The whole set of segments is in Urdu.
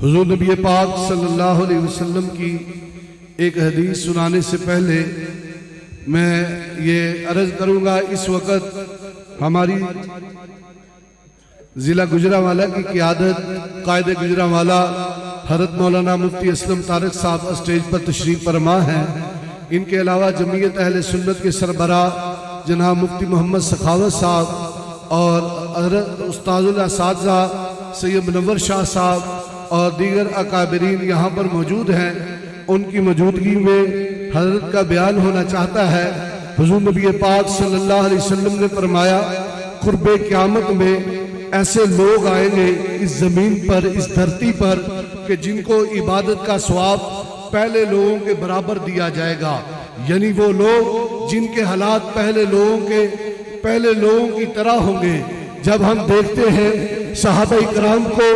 حضور نبی پاک صلی اللہ علیہ وسلم کی ایک حدیث سنانے سے پہلے میں یہ عرض کروں گا، اس وقت ہماری ضلع گجرانوالہ کی قیادت قائد گجرانوالہ حضرت مولانا مفتی اسلم طارق صاحب اسٹیج پر تشریف فرما ہیں۔ ان کے علاوہ جمعیت اہل سنت کے سربراہ جناب مفتی محمد سخاوت صاحب اور حضرت استاد الاساتذہ سید منور شاہ صاحب اور دیگر اکابرین یہاں پر موجود ہیں۔ ان کی موجودگی میں حضرت کا بیان ہونا چاہتا ہے۔ حضور نبی پاک صلی اللہ علیہ وسلم نے فرمایا، قرب قیامت میں ایسے لوگ آئیں گے اس زمین پر، اس دھرتی پر، کہ جن کو عبادت کا ثواب پہلے لوگوں کے برابر دیا جائے گا۔ یعنی وہ لوگ جن کے حالات پہلے لوگوں کی طرح ہوں گے۔ جب ہم دیکھتے ہیں صحابہ کرام کو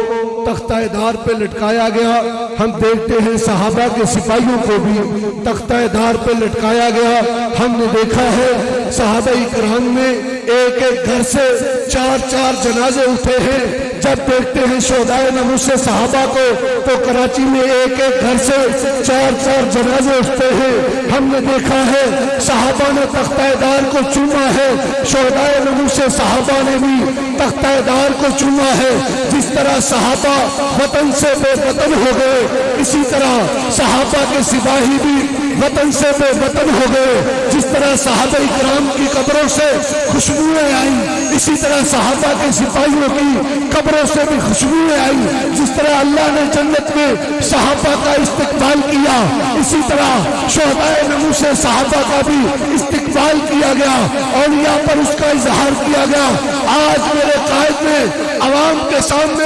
تختہ دار پہ لٹکایا گیا، ہم دیکھتے ہیں صحابہ کے سپاہیوں کو بھی تختہ دار پہ لٹکایا گیا۔ ہم نے دیکھا ہے صحابہ کرام میں ایک ایک گھر سے 4 جنازے اٹھے ہیں۔ جب دیکھتے ہیں شہدائے ناموس صحابہ کو تو کراچی میں ایک ایک گھر سے 4 جنازے اٹھتے ہیں۔ ہم نے دیکھا ہے صحابہ نے تختہ دار کو چوما ہے، شہدائے ناموس صحابہ نے بھی تختہ دار کو چوما ہے۔ جس طرح صحابہ وطن سے بے وطن ہو گئے، اسی طرح صحابہ کے سپاہی بھی وطن سے بے وطن ہو گئے۔ جس طرح صحابہ کرام کی قبروں سے خوشبوئیں آئیں، اسی طرح صحابہ کے سپاہیوں کی قبروں سے بھی خوشبوئیں آئیں۔ جس طرح اللہ نے جنت میں صحابہ کا استقبال کیا، اسی طرح شہدائے ناموس صحابہ کا بھی استقبال کیا گیا اور یہاں پر اس کا اظہار کیا گیا۔ آج میرے قائد نے عوام کے سامنے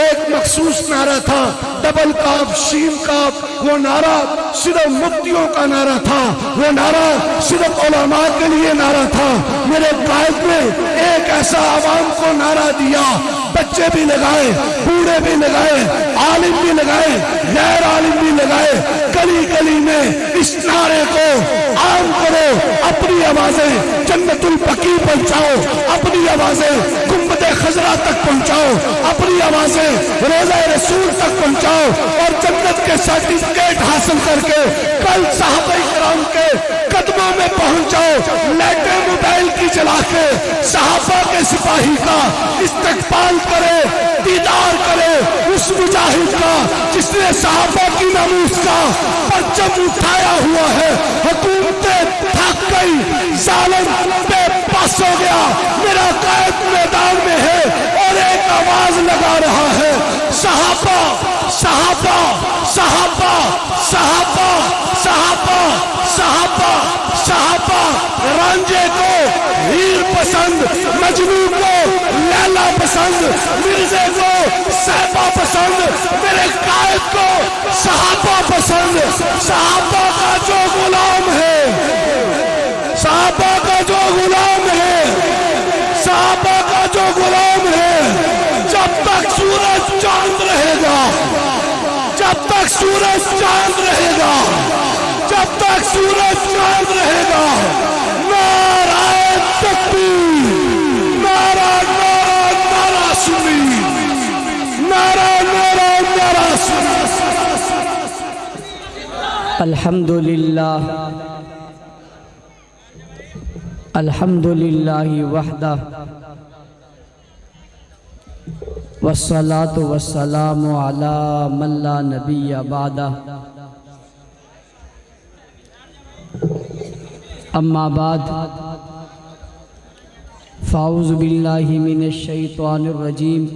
ایک مخصوص نعرہ تھا، ڈبل کاف شین کاف، وہ نعرہ صرف مفتیوں کا نعرہ تھا، وہ نعرہ صرف علماء کے لیے نعرہ تھا۔ میرے قائد نے ایک ایسا عوام کو نعرہ دیا، بچے بھی لگائے، بوڑھے بھی لگائے، عالم بھی لگائے، غیر عالم بھی لگائے۔ گلی گلی میں اس نعرے کو عام کرو، اپنی آوازیں جنت البقیع پہنچاؤ، اپنی آوازیں گنبد خضرا تک پہنچاؤ، اپنی آوازیں روضہ رسول تک پہنچاؤ اور جنت کے سرٹیفکیٹ حاصل کر کے کل صحابہ کرام کے قدموں میں پہنچ جاؤ۔ لائٹیں موبائل کی جلا کے صحابہ کے سپاہی کا استقبال کرے، دیدار کرے اس مجاہد کا جس نے صحابہ کی ناموس کا پرچم اٹھایا ہوا ہے۔ حکومتیں تھک گئی، ظالم بے بس ہو گیا، میرا قائد میدان میں ہے اور ایک آواز لگا رہا ہے، صحابہ صحابہ صحابہ صحابہ صحابہ صحابہ صحابہ۔ رانجھے کو ہیر پسند، مجنوں کو لیلا پسند، مرزے کو صحابہ پسند، میرے قائد کو صحابہ پسند۔ صحابہ کا جو غلام ہے، صحابہ کا جو غلام ہے، صحابہ کا جو غلام ہے، جب تک سورج چاند رہے گا، جب تک سورج چاند رہے گا، جب تک سورج چاند رہے گا، نعرہ تکبیر، نعرہ نعرہ نعرہ سنی، نعرہ نعرہ نعرہ سنی۔ الحمدللہ الحمدللہ وحدہ والصلاة والسلام علی من لا نبی بعدہ، اما بعد فاعوذ باللہ من الشیطان الرجیم،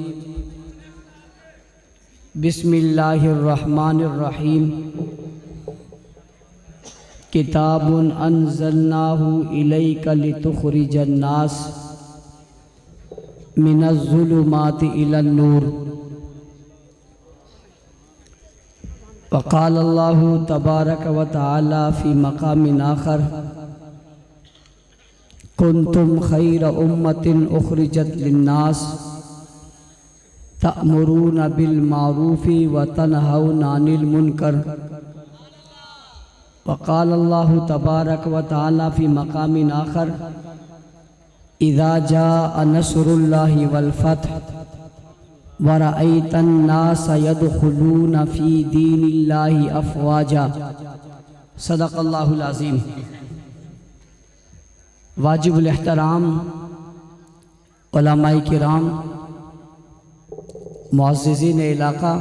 بسم اللہ الرحمن الرحیم۔ کتاب انزلناہ الیک لتخرج الناس من الظلمات الى النور۔ وقال اللہ تبارک و تعالی فی مقام آخر، کنتم خیر امت اخرجت للناس تأمرون بالمعروف وتنہون عن المنکر۔ وقال اللہ تبارک و تعالی فی مقام آخر، اذا جاء نصر اللہ والفتح ورأيت الناس يدخلون في دين الله أفواجا صدق اللہ العظیم۔ واجب الاحترام علماء کرام، معززین علاقہ،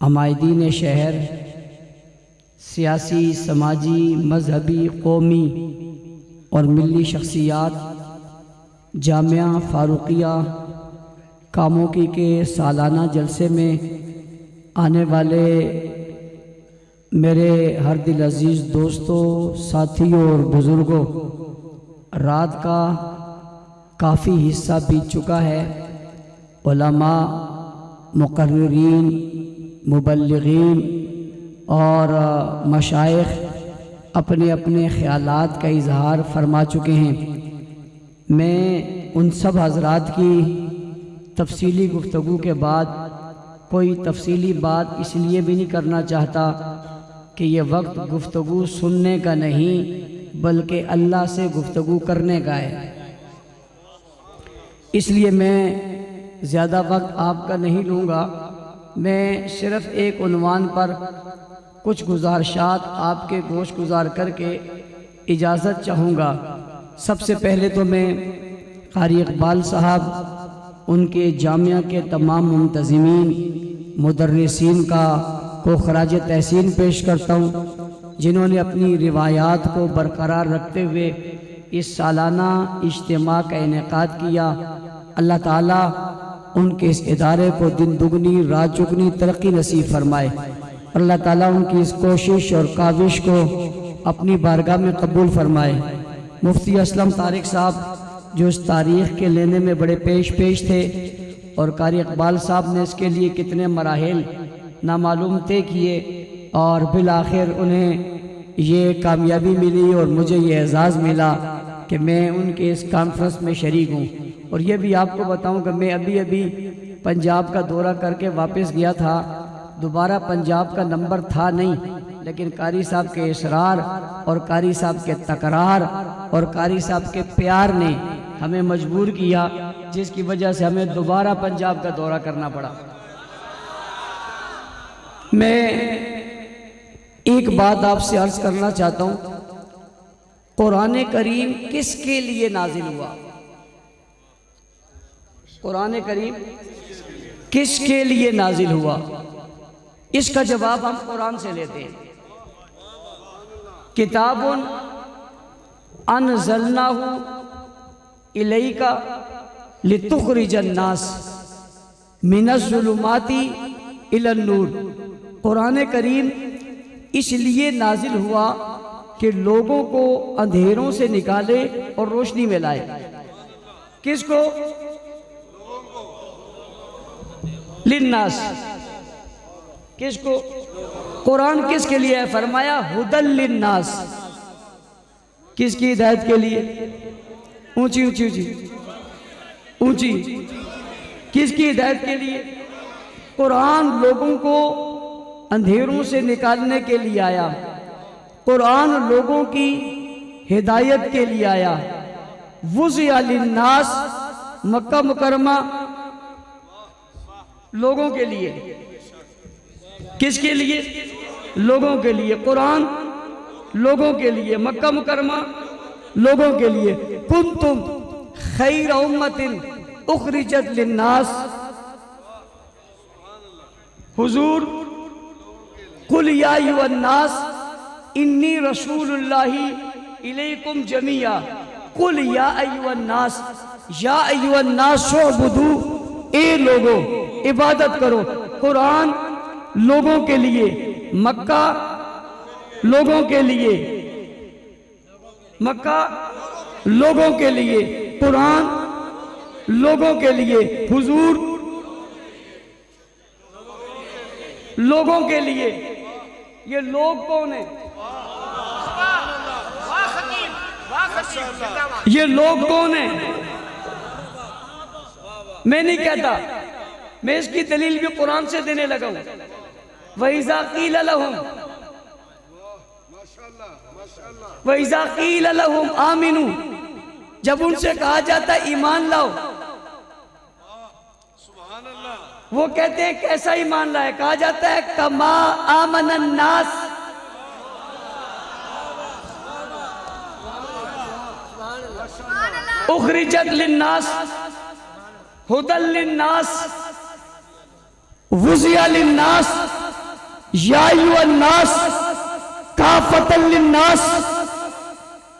عمائدین شہر، سیاسی، سماجی، مذہبی، قومی اور ملی شخصیات، جامعہ فاروقیہ کاموکی کے سالانہ جلسے میں آنے والے میرے ہر دل عزیز دوستوں، ساتھیوں اور بزرگوں، رات کا کافی حصہ بیت چکا ہے۔ علماء، مقررین، مبلغین اور مشائخ اپنے اپنے خیالات کا اظہار فرما چکے ہیں۔ میں ان سب حضرات کی تفصیلی گفتگو کے بعد کوئی تفصیلی بات اس لیے بھی نہیں کرنا چاہتا کہ یہ وقت گفتگو سننے کا نہیں بلکہ اللہ سے گفتگو کرنے کا ہے، اس لیے میں زیادہ وقت آپ کا نہیں لوں گا۔ میں صرف ایک عنوان پر کچھ گزارشات آپ کے گوش گزار کر کے اجازت چاہوں گا۔ سب سے پہلے تو میں قاری اقبال صاحب، ان کے جامعہ کے تمام منتظمین، مدرسین کو خراج تحسین پیش کرتا ہوں، جنہوں نے اپنی روایات کو برقرار رکھتے ہوئے اس سالانہ اجتماع کا انعقاد کیا۔ اللہ تعالیٰ ان کے اس ادارے کو دن دگنی رات چگنی ترقی نصیب فرمائے، اور اللہ تعالیٰ ان کی اس کوشش اور کاوش کو اپنی بارگاہ میں قبول فرمائے۔ مفتی اسلم طارق صاحب جو اس تاریخ کے لینے میں بڑے پیش تھے، اور قاری اقبال صاحب نے اس کے لیے کتنے مراحل نامعلوم طے کیے، اور بالآخر انہیں یہ کامیابی ملی اور مجھے یہ اعزاز ملا کہ میں ان کے اس کانفرنس میں شریک ہوں۔ اور یہ بھی آپ کو بتاؤں کہ میں ابھی پنجاب کا دورہ کر کے واپس گیا تھا، دوبارہ پنجاب کا نمبر تھا نہیں، لیکن قاری صاحب کے اصرار اور قاری صاحب کے تکرار اور قاری صاحب کے پیار نے ہمیں مجبور کیا، جس کی وجہ سے ہمیں دوبارہ پنجاب کا دورہ کرنا پڑا۔ میں ایک بات آپ سے عرض کرنا چاہتا ہوں، قرآن کریم کس کے لیے نازل ہوا؟ قرآن کریم کس کے لیے نازل ہوا؟ اس کا جواب ہم قرآن سے لیتے ہیں۔ کتاب انزلناہ الیک لتخرج الناس من الظلمات الی النور۔ قرآن کریم اس لیے نازل ہوا کہ لوگوں کو اندھیروں سے نکالے اور روشنی میں لائے۔ کس کو؟ للناس۔ کس کو؟ قرآن کس کے لیے ہے؟ فرمایا ہدی للناس۔ کس کی ہدایت کے لیے؟ اونچی کس کی ہدایت کے لیے؟ قرآن لوگوں کو اندھیروں سے نکالنے کے لیے آیا، قرآن لوگوں کی ہدایت کے لیے آیا۔ وضع للناس، مکہ مکرمہ لوگوں کے لیے۔ کس کے لیے؟ لوگوں کے لیے۔ قرآن لوگوں کے لیے، مکہ مکرمہ لوگوں کے لیے۔ کنتم خیر امت اخرجت للناس، حضور قل یا ایھا الناس انی رسول اللہ الیکم جمیعا، قل یا ایھا الناس، یا ایھا الناس اعبدوا، اے لوگوں عبادت کرو۔ قرآن لوگوں کے لیے، مکہ لوگوں کے لیے، مکہ لوگوں کے لیے، قرآن لوگوں کے لیے، حضور لوگوں کے لیے۔ یہ لوگ کون ہیں؟ یہ لوگ کون ہیں؟ میں نہیں کہتا، میں اس کی دلیل بھی قرآن سے دینے لگا ہوں۔ وَإِذَا قِيلَ لَهُمْ وَإِذَا قِيلَ لَهُمْ آمِنُوا، جب ان سے کہا جاتا ہے ایمان لاؤ، وہ کہتے ہیں کیسا ایمان لائے؟ کہا جاتا ہے کما آمن الناس، اخرجت للناس ہدی للناس وضع للناس یا ایھا الناس کافۃ للناس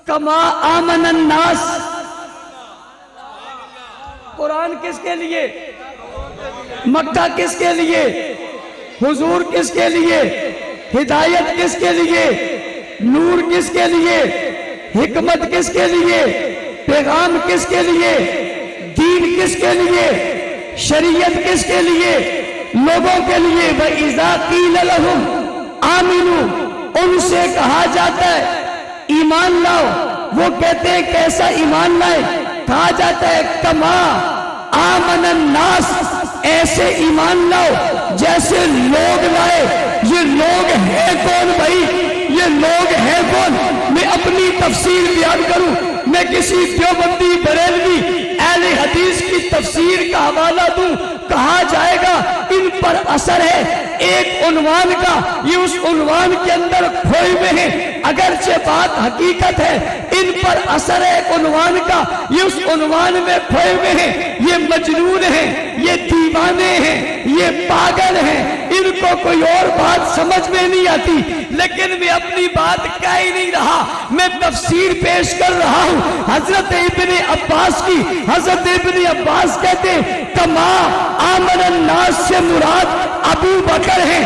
کما آمن الناس۔ قرآن کس کے لیے؟ مکہ کس کے لیے؟ حضور کس کے لیے؟ ہدایت کس کے لیے؟ نور کس کے لیے؟ حکمت کس کے لیے؟ پیغام کس کے لیے؟ دین کس کے لیے؟ شریعت کس کے لیے؟ لوگوں کے لیے۔ وَإِذَا قِيلَ لَهُمْ آمِنُوا، ان سے کہا جاتا ہے ایمان لاؤ، وہ کہتے ہیں کیسا ایمان لائے؟ کہا جاتا ہے کما آمن الناس، ایسے ایمان لاؤ جیسے لوگ لائے۔ یہ لوگ ہے کون بھائی؟ یہ لوگ ہے کون؟ میں اپنی تفسیر بیان کروں، میں کسی دیوبندی بریلوی اہل حدیث کی تفسیر کا حوالہ دوں، کہا جائے گا ان پر اثر ہے ایک عنوان کا، یہ اس عنوان کے اندر کھوئے ہوئے ہیں، اگرچہ بات حقیقت ہے، ان پر اثر ہے ایک عنوان کا، یہ اس عنوان میں کھوئے ہوئے ہیں، یہ مجنون ہیں، یہ دیوانے ہیں، یہ پاگل ہیں، ان کو کوئی اور بات سمجھ میں نہیں آتی، لیکن میں اپنی بات کہہ ہی نہیں رہا، میں تفسیر پیش کر رہا ہوں حضرت ابن عباس کی۔ حضرت ابن عباس کہتے ہیں کما آمن الناس سے مراد ابو بکر ہیں،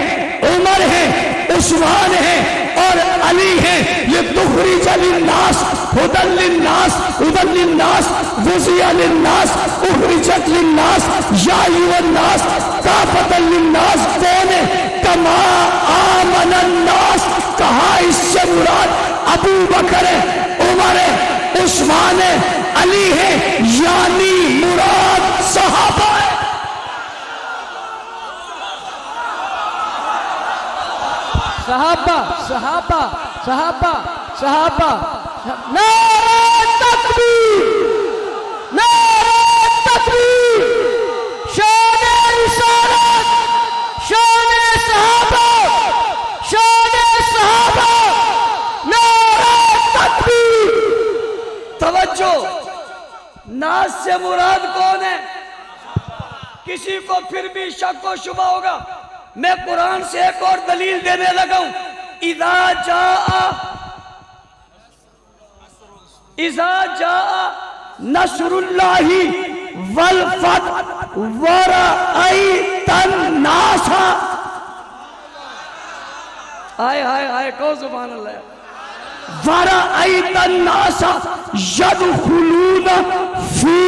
عمر ہیں، عثمان ہیں اور علی ہیں۔ یہ تخرج للناس ہدی للناس ہدی للناس وضع للناس اخرجت للناس یا ایھا الناس کافۃ للناس کون ہے؟ کما آمن الناس، کہا اس سے مراد ابو بکر ہے، عمر ہے، عثمان ہے، علی ہے، یعنی مراد صحابہ ہے۔ صحابہ صحابہ صحابہ صحابہ۔ نعرہ تکبیر، نعرہ تکبیر، شان رسالت، شان صحابہ، شان صحابہ، نعرہ تکبیر۔ توجہ، ناس سے مراد کون ہے؟ کسی کو پھر بھی شک و شبہ ہوگا، میں قرآن سے ایک اور دلیل دینے لگا ہوں۔ اذا جاء نصر اللہ والفتح ورأیت الناس، آئے آئے آئے کہو سبحان اللہ، ورأیت الناس یدخلون فی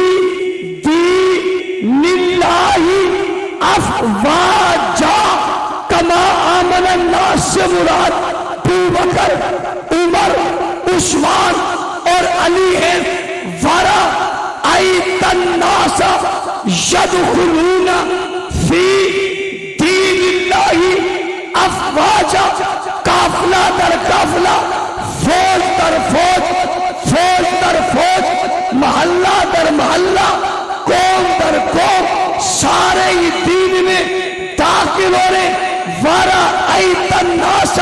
دین اللہ افواجا۔ کما آمن الناس سے مراد ابو بکر، عمر، عثمان اور علی ہیں۔ ورأیت الناس یدخلون فی دین اللہ افواجا، قافلہ در قافلہ، فوج در فوج، فوج در فوج، محلہ در محلہ، قوم در قوم، سارے ہی دین میں داخل ہو رہے۔ ورأیت الناس،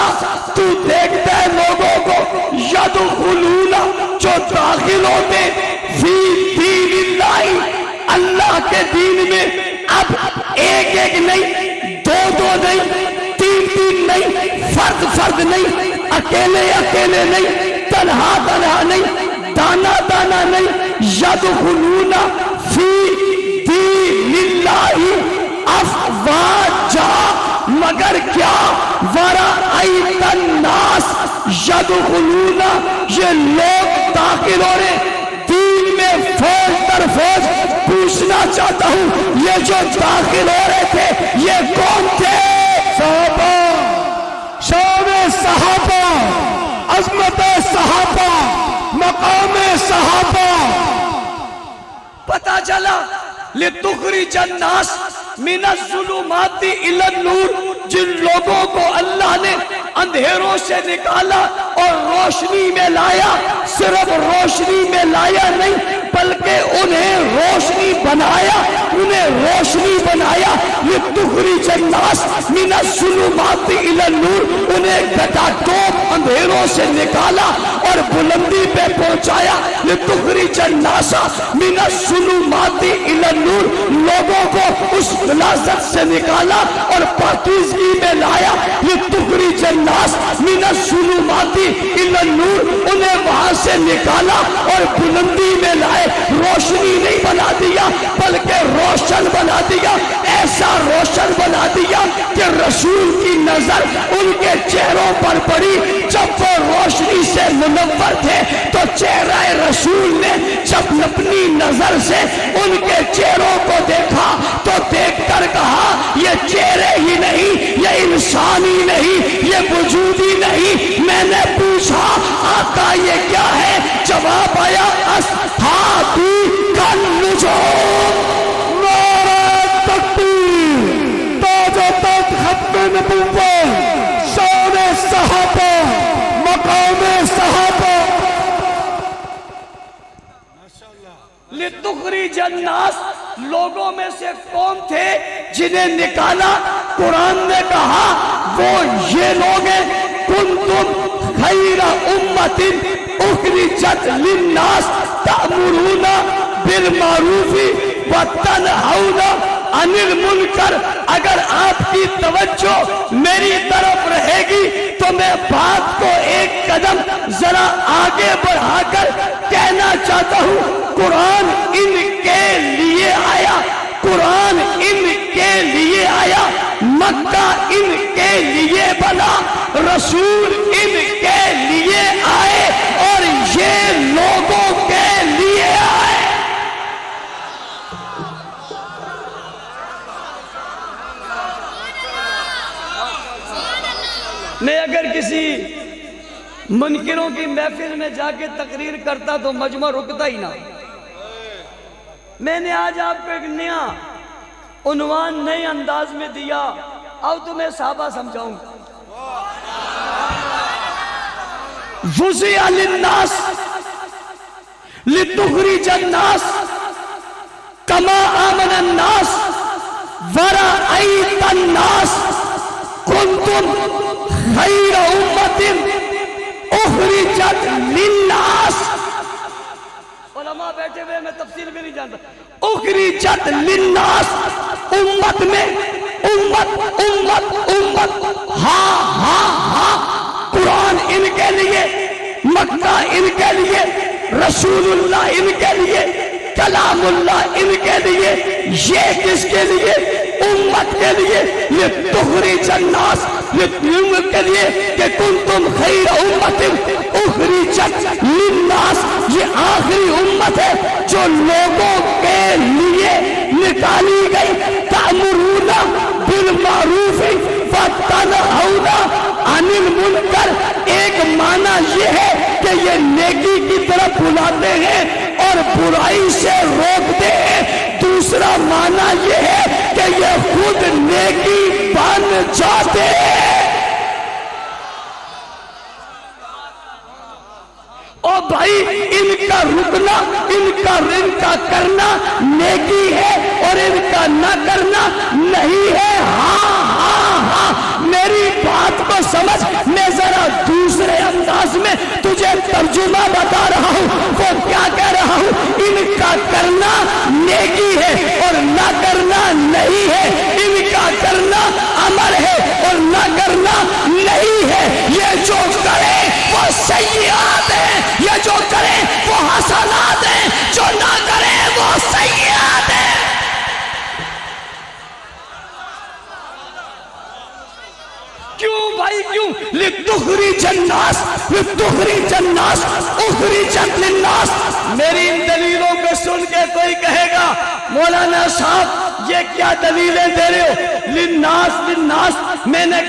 تو دیکھتا ہے لوگوں کو، یدخلون، جو داخل ہوتے فی دین اللہ، اللہ کے دین میں۔ اب ایک ایک نہیں، دو دو نہیں، تین تین نہیں، فرد فرد نہیں، اکیلے اکیلے نہیں، تنہا تنہا نہیں، دانا دانا نہیں، یدخلون فی دین اللہ افواجا، مگر کیا؟ ورأیت الناس یدخلون، یہ لوگ داخل ہو رہے دین میں فوج در فوج۔ پوچھنا چاہتا ہوں یہ جو داخل ہو رہے تھے یہ کون تھے؟ صحابہ، شان صحابہ، عظمت صحابہ، مقام صحابہ۔ پتہ چلا لِتُخْرِجَ النَّاسَ مِنَ الظُّلُمَاتِ إِلَى النُّورِ، جن لوگوں کو اللہ نے اندھیروں سے نکالا اور روشنی میں لایا، صرف روشنی میں لایا نہیں بلکہ انہیں روشنی بنایا، لِتُخْرِجَ النَّاسَ مِنَ الظُّلُمَاتِ إِلَى النُّورِ، انہیں گٹا ٹوپ اندھیروں سے نکالا اور بلندی پہ پہنچایا۔ لِتُخْرِجَ النَّاسَ مِنَ الظُّلُمَاتِ إِلَى النُّورِ، لوگوں کو اس غلاظت سے نکالا اور پاکیزگی میں لایا۔ لِتُخْرِجَ النَّاسَ مِنَ الظُّلُمَاتِ إِلَى النُّورِ، انہیں وہاں سے نکالا اور بلندی میں لائے۔ روشنی نہیں بنا دیا بلکہ روشن بنا دیا، ایسا روشن بنا دیا کہ رسول کی نظر ان کے چہروں پر پڑی۔ جب وہ روشنی سے منور تھے تو چہرہ رسول نے جب اپنی نظر سے ان کے چہروں کو دیکھا تو دیکھ کر کہا یہ چہرے ہی نہیں، یہ انسان ہی نہیں، یہ وجود ہی نہیں۔ میں نے پوچھا آقا یہ کیا ہے؟ جواب آیا اصحابی کالنجوم۔ ختم نبوت، شان صحابہ، مقام صحابہ۔ لِتُخْرِجَ النَّاسَ، لوگوں میں سے کون تھے جنہیں نکالا؟ قرآن نے کہا وہ یہ لوگ ہیں، کنتم خیر امت اخرجت للناس تأمرون بالمعروف وتنہون عن المنکر۔ اگر آپ کی توجہ میری طرف رہے گی تو میں بات کو ایک قدم ذرا آگے بڑھا کر کہنا چاہتا ہوں، قرآن ان کے لیے آیا، قرآن ان کے لیے آیا، مکہ ان کے لیے بنا، رسول ان کے لیے آئے اور یہ لوگوں کے لیے آئے۔ میں اگر کسی منکروں کی محفل میں جا کے تقریر کرتا تو مجمع رکتا ہی نہ۔ میں نے آج آپ کو ایک نیا عنوان نئے انداز میں دیا، اب تمہیں صحابہ سمجھاؤں گا۔ وُزِعَ لِلنَّاسِ لِتُخْرِجَ النَّاسِ كَمَا آمَنَ النَّاسِ وَرَأَيْتَ النَّاسِ كُنْتُمْ خَيْرَ أُمَّةٍ اخرجت للناس۔ علماء بیٹھے ہوئے میں تفصیل بھی نہیں جانتا۔ اخرجت للناس، امت میں امت امت امت، ہاں ہاں ہاں، قرآن ان کے لیے، مکہ ان کے لیے، رسول اللہ ان کے لیے، کلام اللہ ان کے لیے، یہ کس کے لیے؟ امت کے لیے۔ لِتُخْرِجَ النَّاسَ، امت کے لیے کہ کنتم خیر امت اخرجت للناس، یہ آخری امت ہے جو لوگوں کے لیے نکالی گئی۔ تأمرون بالمعروف وتنہون عن المنکر، ایک معنی یہ ہے کہ یہ نیکی کی طرف بلاتے ہیں اور برائی سے روکتے ہیں۔ دوسرا معنی یہ ہے کہ یہ خود نیکی بن جاتے ہیں۔ اور بھائی ان کا رکنا، ان کا کرنا نیکی ہے اور ان کا نہ کرنا نہیں ہے۔ ہاں ہاں ہاں، میری بات کو سمجھ، میں ذرا دوسرے انداز میں تجھے ترجمہ بتا رہا ہوں۔ وہ کیا کہہ رہا ہوں؟ ان کا کرنا نیکی ہے اور نہ کرنا نہیں ہے، ان کا کرنا امر ہے اور نہ کرنا نہیں ہے۔ یہ جو کرے وہ سیئات ہیں، یہ جو کرے وہ حسنات ہیں، جو نہ کرے وہ سیئات ہیں۔ کیوں بھائی کیوں؟ لِتُخْرِجَ النَّاسَ، لِتُخْرِجَ النَّاسَ اخرجت للناس۔ میری ان دلیلوں کو سن کے کوئی کہے گا مولانا صاحب یہ کیا دلیلیں دے رہے ہو؟ للناس للناس، میں نے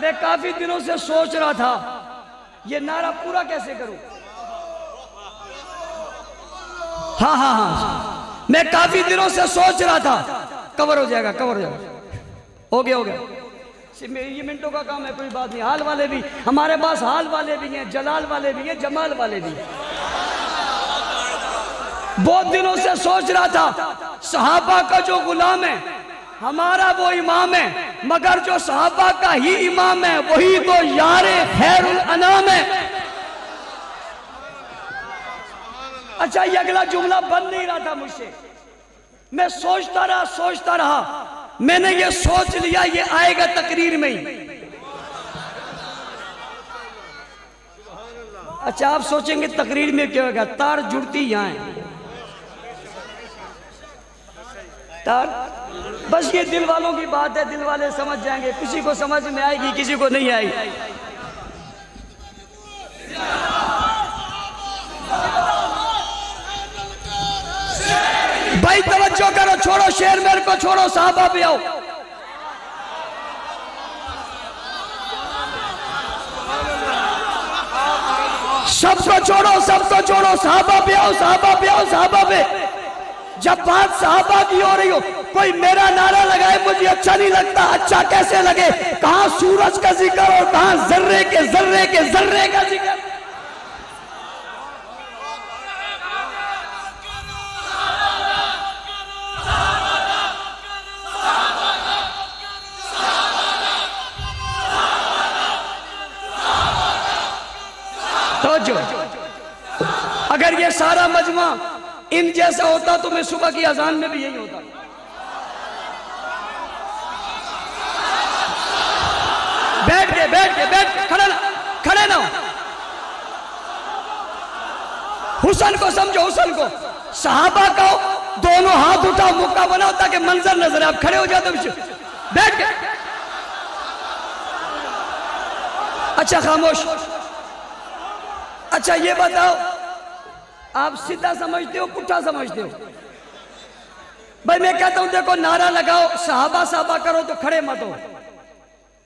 میں کافی دنوں سے سوچ رہا تھا یہ نعرہ پورا کیسے کروں. ہاں میں کافی دنوں سے سوچ رہا تھا. کور ہو جائے گا، کور ہو جائے گا. ہو گیا. یہ منٹوں کا کام ہے، کوئی بات نہیں. حال والے بھی ہمارے پاس، حال والے بھی ہیں، جلال والے بھی ہیں، جمال والے بھی ہیں. بہت دنوں سے سوچ رہا تھا صحابہ کا جو غلام ہے ہمارا وہ امام ہے، مگر جو صحابہ کا ہی امام ہے وہی تو یار خیر الانام ہے. اچھا یہ اگلا جملہ بن نہیں رہا تھا مجھ سے. میں سوچتا رہا. میں نے یہ سوچ لیا یہ آئے گا تقریر میں ہی. اچھا آپ سوچیں گے تقریر میں کیا ہوگا؟ تار جڑتی یہاں ہے. تار بس یہ دل والوں کی بات ہے، دل والے سمجھ جائیں گے. کسی کو سمجھ میں آئے گی، کسی کو نہیں آئے گی. بھائی توجہ کرو، چھوڑو شعر میرے کو، چھوڑو صحابہ پہ آؤ. سب کو چھوڑو صحابہ پہ آؤ، صحابہ پہ. جب بات صحابہ کی ہو رہی ہو کوئی میرا نعرہ لگائے مجھے اچھا نہیں لگتا. اچھا کیسے لگے؟ کہاں سورج کا ذکر اور کہاں ذرے کا ذکر. اگر یہ سارا مجمع ان جیسا ہوتا تو میں صبح کی اذان میں بھی یہی ہوتا. بیٹھ کے کھڑے نہ ہو. حسن کو سمجھو، حسن کو. صحابہ کا دونوں ہاتھ اٹھاؤ، مکہ بناؤ تاکہ منظر نظر آئے. آپ کھڑے ہو جاتے ہو بیٹھ کے. اچھا خاموش. اچھا یہ بتاؤ آپ سیدھا سمجھتے ہو پٹھا سمجھتے ہو؟ بھائی میں کہتا ہوں دیکھو نعرہ لگاؤ، صحابہ کرو تو کھڑے مت ہو.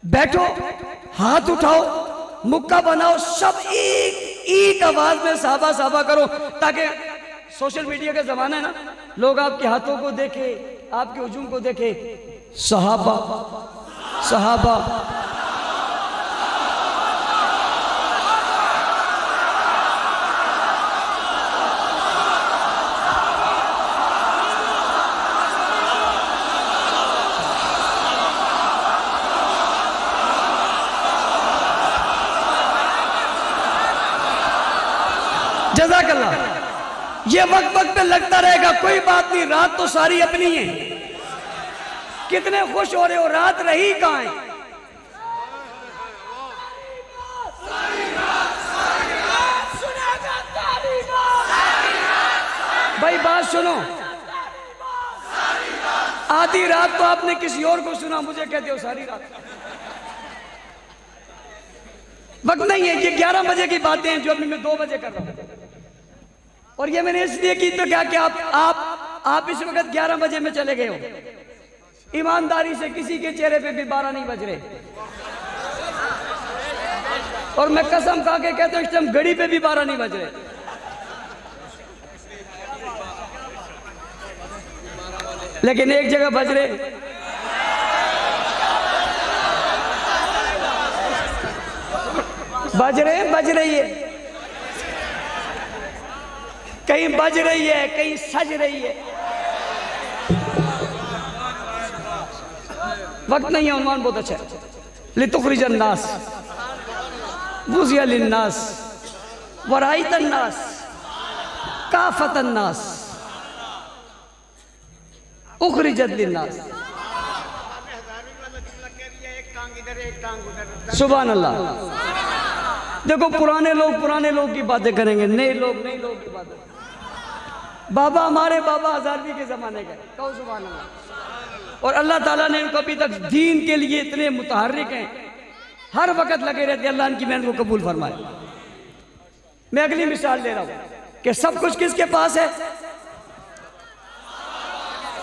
بیٹھو، ہاتھ اٹھاؤ، مکہ بناؤ، سب ایک آواز میں صحابہ کرو تاکہ سوشل میڈیا کا زمانہ ہے نا، لوگ آپ کے ہاتھوں کو دیکھے، آپ کے ہجوم کو دیکھے. صحابہ جزاک اللہ. یہ وقت پہ لگتا رہے گا، کوئی بات نہیں. رات تو ساری اپنی ہے. کتنے خوش ہو رہے ہو، رات رہی کہاں ہے؟ بھائی بات سنو، آدھی رات تو آپ نے کسی اور کو سنا، مجھے کہتے ہو ساری رات. وقت نہیں ہے. یہ 11 بجے کی باتیں ہیں جو ابھی میں 2 بجے کر رہا ہوں. اور یہ میں نے اس لیے کی تو کیا کہ آپ اس وقت 11 بجے میں چلے گئے ہو. ایمانداری سے کسی کے چہرے پہ بھی 12 نہیں بج رہے. اور میں قسم کھا کے کہتا ہوں اس ٹائم گھڑی پہ بھی 12 نہیں بج رہے. لیکن ایک جگہ بج رہے. بج رہی ہے. کہیں بج رہی ہے، کہیں سج رہی ہے. وقت نہیں ہے. عنوان بہت اچھا ہے. لِتُخْرِجَ النَّاسِ وُزِيَ لِلنَّاسِ وَرَأَيْتَ النَّاسِ كَافَةَ النَّاسِ اُخْرِجَتْ لِلنَّاسِ. سبحان اللہ. دیکھو پرانے لوگ کی باتیں کریں گے، نئے لوگ کی باتیں. بابا ہمارے بابا ہزارویں کے زمانے کا. کہو سبحان اللہ. اور اللہ تعالیٰ نے ان کو ابھی تک دین کے لیے اتنے متحرک ہیں، ہر وقت لگے رہتے. اللہ ان کی محنت کو قبول فرمائے. میں اگلی مثال دے رہا ہوں کہ سب کچھ کس کے پاس ہے؟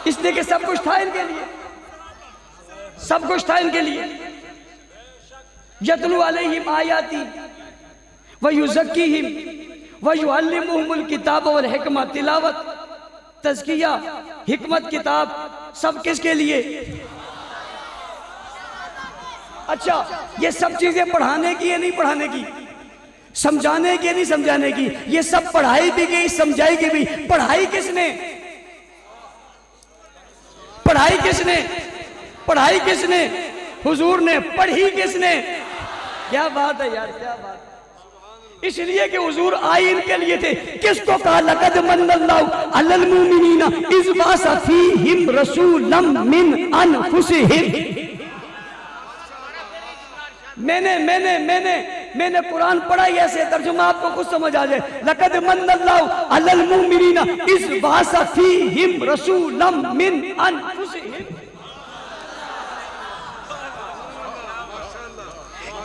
اس لیے کہ سب کچھ تھا ان کے لیے. سب کچھ تھا ان کے لیے. یتلو علیہم آیاتی ویزکیہم ویعلمہم الکتاب والحکمہ. تلاوت، تزکیہ، حکمت، کتاب سب کس کے لیے؟ اچھا یہ سب چیزیں پڑھانے کی یا نہیں پڑھانے کی؟ سمجھانے کی یا نہیں سمجھانے کی؟ یہ سب پڑھائی بھی گئی، سمجھائی کی بھی. پڑھائی کس نے؟ پڑھائی کس نے؟ پڑھائی کس نے؟ حضور نے. پڑھی کس نے؟ کیا بات ہے یار، کیا بات ہے. اس لیے کہ حضور آئے ان کے لیے تھے. کس کو کہا؟ لقد من اللہ علی المؤمنین اذ بعث فیہم رسولا من انفسہم. میں نے قرآن پڑھا ہی ایسے، ترجمہ آپ کو خود سمجھ آ جائے. لقد من اللہ علی المؤمنین اذ بعث فیہم رسولا من انفسہم.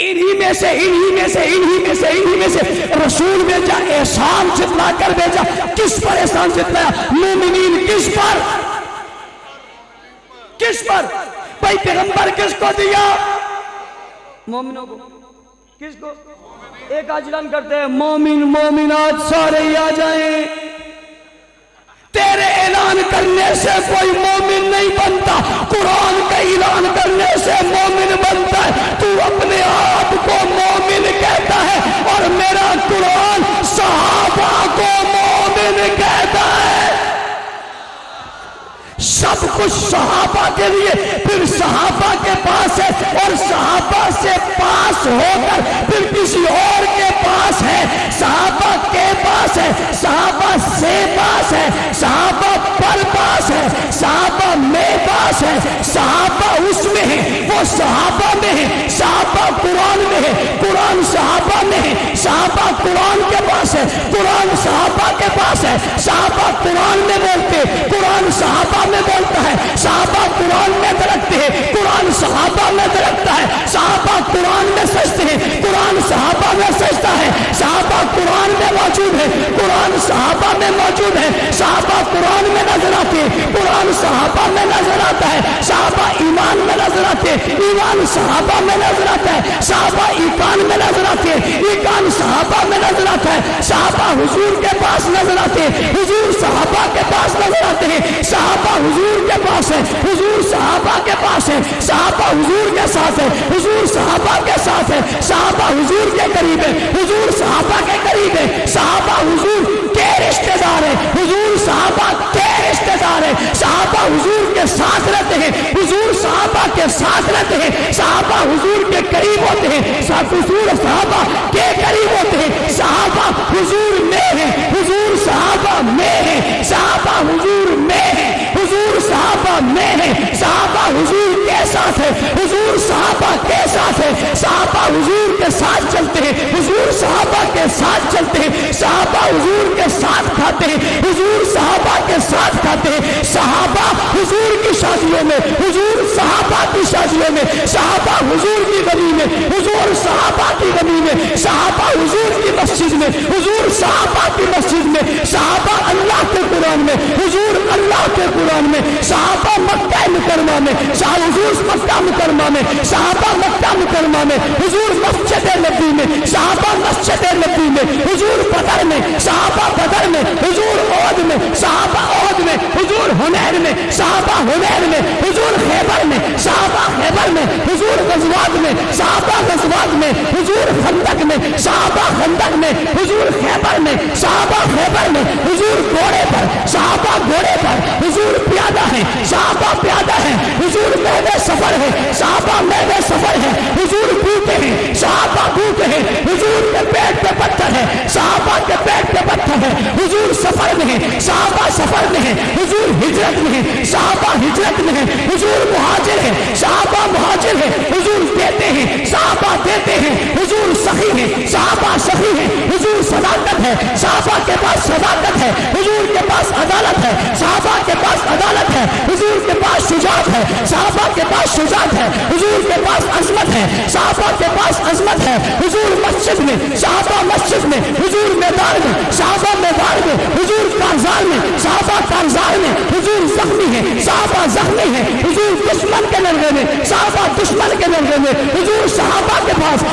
انہی میں سے رسول بھیجا، احسان جتلا کر بھیجا. کس پر احسان جتلایا؟ مومنین. کس پر؟ کس پر؟ بھائی پیغمبر کس کو دیا؟ مومنوں کو. کس کو؟ ایک آج اعلان کرتے ہیں مومن مومنات سارے ہی آ جائیں. تیرے اعلان کرنے سے کوئی مومن نہیں بنتا، قرآن کا اعلان کرنے سے مومن بنتا ہے. تو اپنے آپ کو مومن کہتا ہے اور میرا قرآن صحابہ کو مومن کہتا ہے. سب کچھ صحابہ کے لیے، پھر صحابہ کے پاس ہے اور صحابہ سے پاس ہو کر پھر کسی اور کے پاس ہے. صحابہ کے پاس ہے، صحابہ سے پاس ہے، صحابہ پر پاس ہے، صحابہ میں پاس ہے. صحابہ اس میں ہے، وہ صحابہ میں ہے. صحابہ قرآن میں ہے، قرآن صحابہ میں ہے. صحابہ قرآن کے پاس ہے، قرآن صحابہ کے پاس ہے. صحابہ قرآن میں بولتے، قرآن صحابہ میں بولتا ہے. صحابہ قرآن میں درکتے ہیں، قرآن صحابہ میں درکتا ہے. صحابہ قرآن میں سجتے ہیں، قرآن صحابہ میں سجتا ہے. صحابہ قرآن میں موجود ہے، قرآن صحابہ میں موجود ہے. صحابہ قرآن میں نظر آتے ہیں، قرآن صحابہ میں نظر آتا ہے. صحابہ ایمان میں نظر آتے ہیں، ایمان صحابہ میں نظر آتا ہے. صحابہ ایمان میں نظر آتے ہیں، ایمان صحابہ میں نظر آتا ہے. صحابہ حضور کے پاس نظر آتے ہیں، حضور صحابہ کے پاس نظر آتے ہیں. صحابہ حضور کے پاس ہے، حضور صحابہ کے پاس ہے. صحابہ حضور کے ساتھ ہے، حضور صحابہ کے ساتھ ہے. صحابہ حضور کے قریب ہے، حضور صحابہ کے قریب ہے. صحابہ حضور کے رشتہ دار ہے، حضور صحابہ کے رشتہ دار ہے. صحابہ حضور کے ساتھ رہتے ہیں، حضور صحابہ کے ساتھ رہتے ہیں. صحابہ حضور کے قریب ہوتے ہیں، حضور صحابہ کے قریب ہوتے ہیں. صحابہ حضور میں ہے، حضور صحابہ میں ہے. صحابہ حضور میں ہے، حضور صحابہ میں ہے. صحابہ حضور کے ساتھ ہے، حضور صحابہ کے ساتھ ہے. صحابہ حضور کے ساتھ چلتے ہیں، حضور صحابہ کے ساتھ چلتے ہیں. صحابہ حضور کے ساتھ کھاتے ہیں، حضور صحابہ کے ساتھ کھاتے ہیں. صحابہ حضور کی شادیوں میں، حضور صحابہ کی شادیوں میں. صحابہ حضور کی غنی میں، حضور صحابہ کی غنی میں. صحابہ حضور کی مسجد میں، حضور صحابہ کی مسجد میں. صحابہ اللہ کے قرآن میں، حضور اللہ کے قرآن میں. صحابہ مکہ مکرمہ میں، حضور مکہ مکرمہ میں. صحابہ مکہ مکرمہ میں، حضور مسجد نبی میں. صحابہ مسجد نبی میں، حضور بدر میں. صحابہ بدر میں، حضور احد میں. صحابہ احد میں، حضور حنین میں. صحابہ حنین میں، حضور خیبر میں. صحابہ خیبر میں، حضور غزوات میں. صحابہ غزوات میں، حضور خندق میں. صحابہ خندق میں، حضور خیبر میں. صحابہ خیبر میں، حضور گھوڑے پر. صحابہ گھوڑے پر، حضور پیادہ ہے. صحابہ پیادہ ہے، حضور میدان سفر ہے. صحابہ میدان سفر ہے، حضور بھوکے ہیں. صحابہ بھوکے ہیں، حضور کے پیٹ پہ پتھر ہے. صحابہ کے پیٹ پہ پتھر ہے، حضور سفر میں ہے. صحابہ سفر میں ہے، حضور ہجرت میں ہے. صحابہ ہجرت میں ہے، حضور مہاجر ہے. صحابہ مہاجر ہے، حضور دیتے ہیں. صحابہ دیتے ہیں، حضور سخی ہے. صحابہ سخی ہے، حضور صداقت ہے. صحابہ کے پاس صداقت ہے، حضور کے پاس عدالت ہے. صحابہ کے پاس عدالت ہے، حضور کے پاس شجاعت ہے. صحابہ کے پاس شجاعت ہے، حضور کے پاس عظمت ہے. صحابہ کے پاس عظمت ہے، حضور مسجد میں. صحابہ مسجد میں، حضور میدان میں. صحابہ میدان میں، حضور کارزار کارزار میں، صحابہ کارزار میں حضور زخمی ہیں، صحابہ زخمی ہیں، حضور دشمن کے لڑکے میں، صحابہ دشمن کے لڑکے میں، حضور صحابہ کے پاس،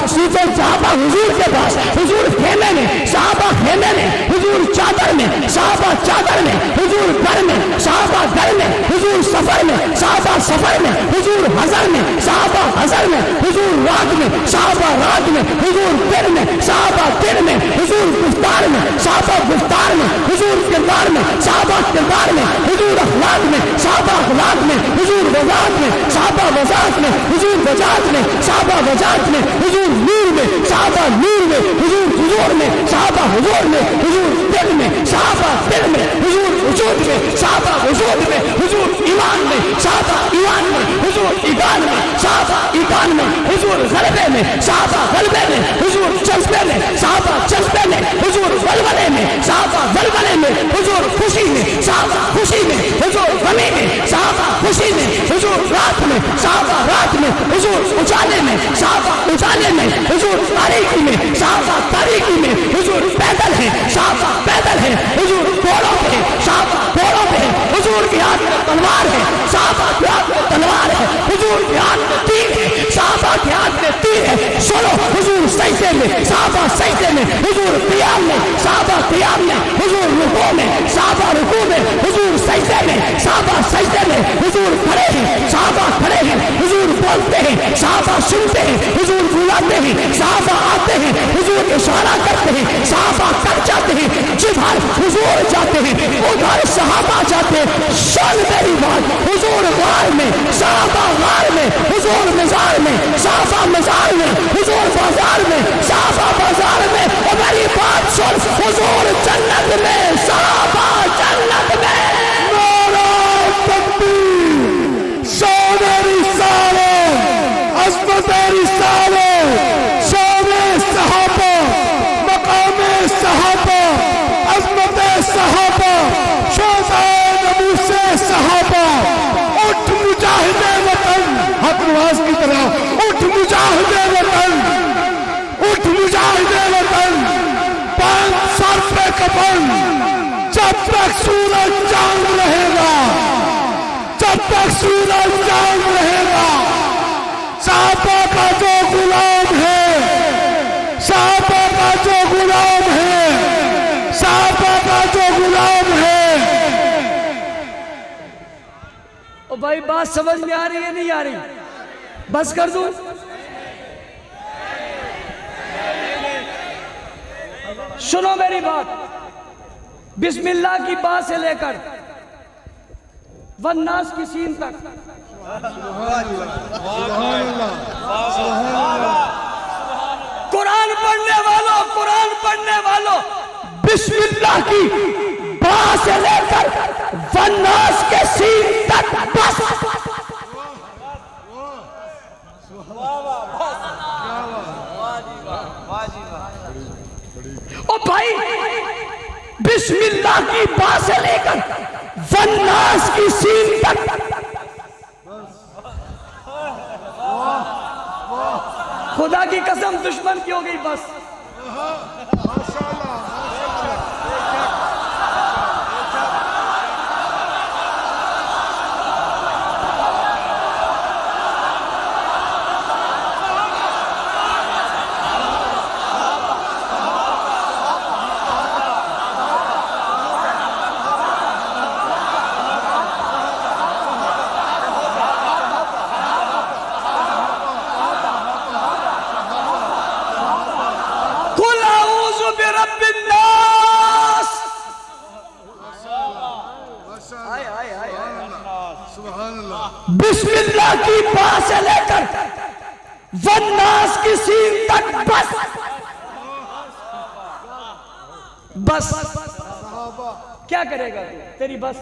صحابہ حضور کے پاس، حضور خیمے میں، صحابہ خیمے میں، حضور چادر میں، صحابہ چادر میں، حضور گھر میں، صحابہ گھر میں، حضور سفر میں، صحابہ سفر میں، حضور حضر میں، صحابہ حضر میں، حضور رات میں، صحابہ رات میں، حضور دن میں، صحابہ دن میں، حضور گفتار میں، صحابہ گفتار میں، حضور کردار میں، صحابہ کردار میں، حضور اخلاق میں، صحابہ اخلاق میں، حضور وضاحت میں، صحابہ وضاحت میں، حضور وجاہت میں، صحابہ وجاہت میں، حضور نور میں، صحابہ نور میں، حضور حضور میں، صحابہ حضور میں، حضور دل میں، صحابہ دل میں، حضور وجود میں، صحابہ وجود میں، حضور ایمان میں، صحابہ ایمان میں، حضور ایمان میں، صحابہ ایمان میں، حضور غلبے میں، صحابہ غلبے میں، حضور جذبے میں، صحابہ جذبے میں، حضور ولولے میں، صحابہ ولولے میں، حضور خوشی میں، صحابہ خوشی میں، حضور غمی میں، صحابہ خوشی میں، حضور رات میں، صحابہ رات میں، حضور اجالے میں، صحابہ اجالے میں، حضور تاریکی میں، صحابہ تاریکی میں، حضور پیدل ہے، صحابہ پیدل ہے، حضور گھوڑوں پہ ہے، صحابہ گھوڑوں پہ ہے، حضور کے ہاتھ میں تلوار ہے، صحابہ کے ہاتھ میں تلوار ہے، حضور کے ہاتھ میں تیر ہے، صحابہ کے ہاتھ میں تیر ہے، سنو حضور سجدے میں، صحابہ سجدے میں، حضور قیام میں، صحابہ قیام میں، حضور رکوع میں، صحابہ رکوع میں، حضور سجدے میں، صحابہ سجدے میں، حضور کھڑے ہیں، صحابہ کھڑے ہیں، حضور بولتے ہیں، صحابہ سنتے ہیں، حضور بلاتے ہیں، صحابہ آتے ہیں، حضور اشارہ کرتے ہیں، صحابہ کر جاتے ہیں، جدھر حضور جاتے ہیں ادھر صحابہ جاتے ہیں۔ سن میری بات، حضور غار میں، صحابہ غار میں، حضور مزار میں، صحابہ مزار میں، حضور بازار میں، صحابہ بازار میں، اور میری بات سن، حضور جنت میں، صحابہ جنت میں۔ نعرہ تکبیر، شان رسالت، عظمت رسالت، شان صحابہ، مقام صحابہ، عظمت صحابہ، شوقائے ناموس صحابہ۔ اٹھ مجاہد وطن، ہاتھ نواز کی طرح اٹھ مجاہد وطن، اٹھ مجاہد وطن، پانچ سر پہ کفن، جب تک سورج چاند رہے گا، جب تک سورج چاند رہے گا، صحابہ کا جو غلام ہے، صحابہ کا جو غلام ہے، صحابہ کا جو غلام ہے۔ او بھائی بات سمجھ میں آ رہی ہے نہیں آ رہی؟ بس کر دوں؟ سنو میری بات، بسم اللہ کی با سے لے کر والناس کی سین تک، قرآن پڑھنے والوں، قرآن پڑھنے والوں، بسم اللہ کی با سے لے کر والناس کے سین تک بس۔ او بھائی بسم اللہ کی با سے لے کر والناس کی سین تک، خدا کی قسم دشمن کی ہو گئی بس۔ قل اعوذ برب الناس، بسم اللہ کی با سے لے کر والناس کی سین تک بس۔ بس کیا کرے گا تو؟ تیری بس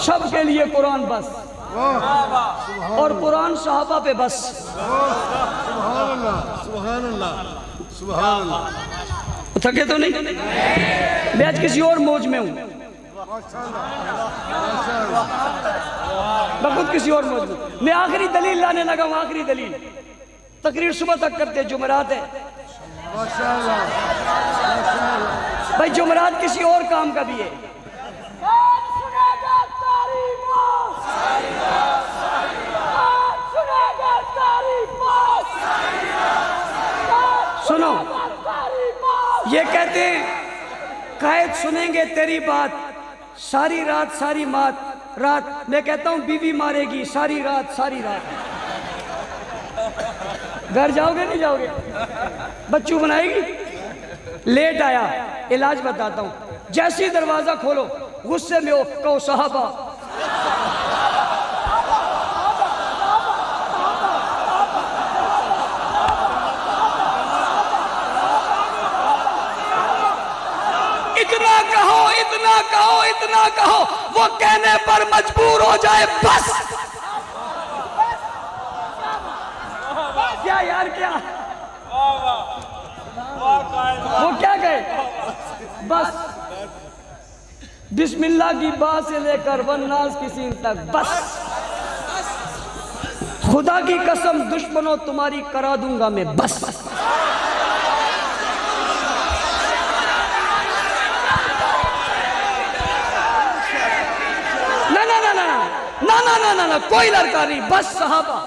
سب کے لیے قرآن بس، اور قرآن صحابہ پہ بس۔ تھکے تو نہیں؟ میں آج کسی اور موج میں ہوں، میں خود کسی اور موج میں ہوں۔ میں آخری دلیل لانے لگا ہوں، آخری دلیل۔ تقریر صبح تک کرتے، جمعرات ہے۔ بھائی جمعرات کسی اور کام کا بھی ہے. سنو یہ کہتے ہیں قائد سنیں گے تیری بات ساری رات ساری رات. میں کہتا ہوں بیوی مارے گی ساری رات. گھر جاؤ گے نہیں جاؤ گے؟ بچوں بنائے گی. لیٹ آیا علاج بتاتا ہوں. جیسی دروازہ کھولو غصے میں ہو کہو صحابہ. اتنا کہو وہ کہنے پر مجبور ہو جائے بس. کیا یار کیا وہ کیا کہے بس بسم اللہ کی با سے لے کر والناس کی سین تک بس. خدا کی قسم دشمنوں تمہاری کرا دوں گا میں بس. نہ کوئی لڑکا نہیں بس صحابہ.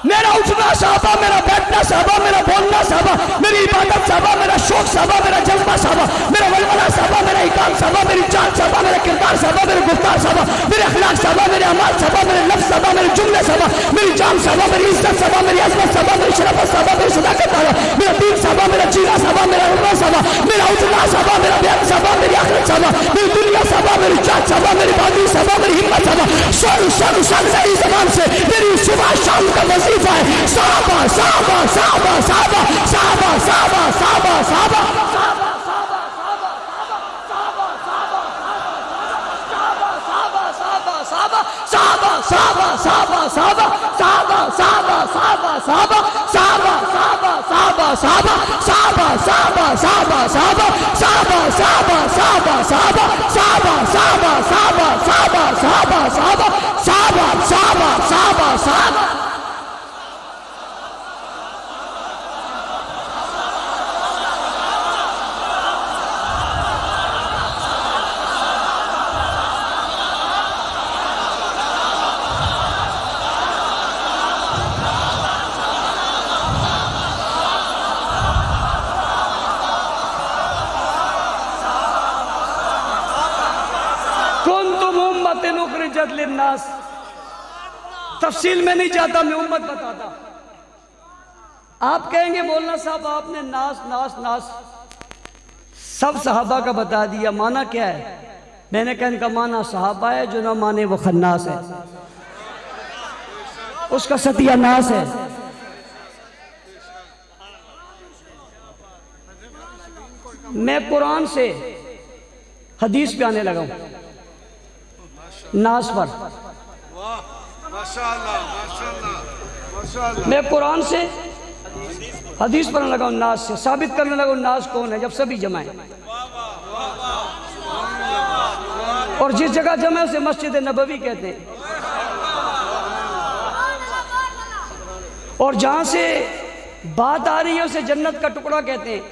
میرا اٹھنا صحابہ, میرا بیٹھنا صحابہ, میرا بولنا صحابہ, میری عبادت صحابہ, میرا شوق صحابہ, میرا جذبہ صحابہ, میرا ولولہ صحابہ, میرا اقام صحابہ, میری چال صحابہ, میرا کردار صحابہ, میرے گفتار صحابہ, میرے اخلاق صحابہ, میرے اعمال صحابہ, میرے لفظ صحابہ, میرے جملے صحابہ, میری جان صحابہ, میری عزت صحابہ, میری عظمت صحابہ, میری شرافت صحابہ, میری صداقت صحابہ, میرا دین صحابہ, میرا جینا صحابہ, میرا رونا صحابہ, میرا اٹھنا صحابہ, میرا بیان صحابہ, میری آخرت صحابہ, میری دنیا صحابہ, میری جان صحابہ, میری بہادری صحابہ, میری ہمت صحابہ. سر میری زبان سے میری صبح شام کا وظیفہ ہے صحابہ صحابہ صحابہ صحابہ صحابہ صحابہ صحابہ صحابہ للناس. تفصیل میں نہیں جاتا, میں امت بتاتا. آپ کہیں گے مولانا صاحب آپ نے ناس سب صحابہ کا بتا دیا, معنی کیا ہے؟ میں نے کہا ان کا معنی صحابہ ہے, جو نہ مانے وہ خناس ہے, اس کا ستیہ ناس ہے. میں قرآن سے حدیث پہ آنے لگا ہوں ناس پر. میں قرآن سے حدیث پڑھنے لگا ہوں ناس سے, ثابت کرنے لگا ہوں ناس کون ہے جب سبھی جمع ہیں. اور جس جگہ جمع ہے اسے مسجد نبوی کہتے ہیں. اور جہاں سے بات آ رہی ہے اسے جنت کا ٹکڑا کہتے ہیں.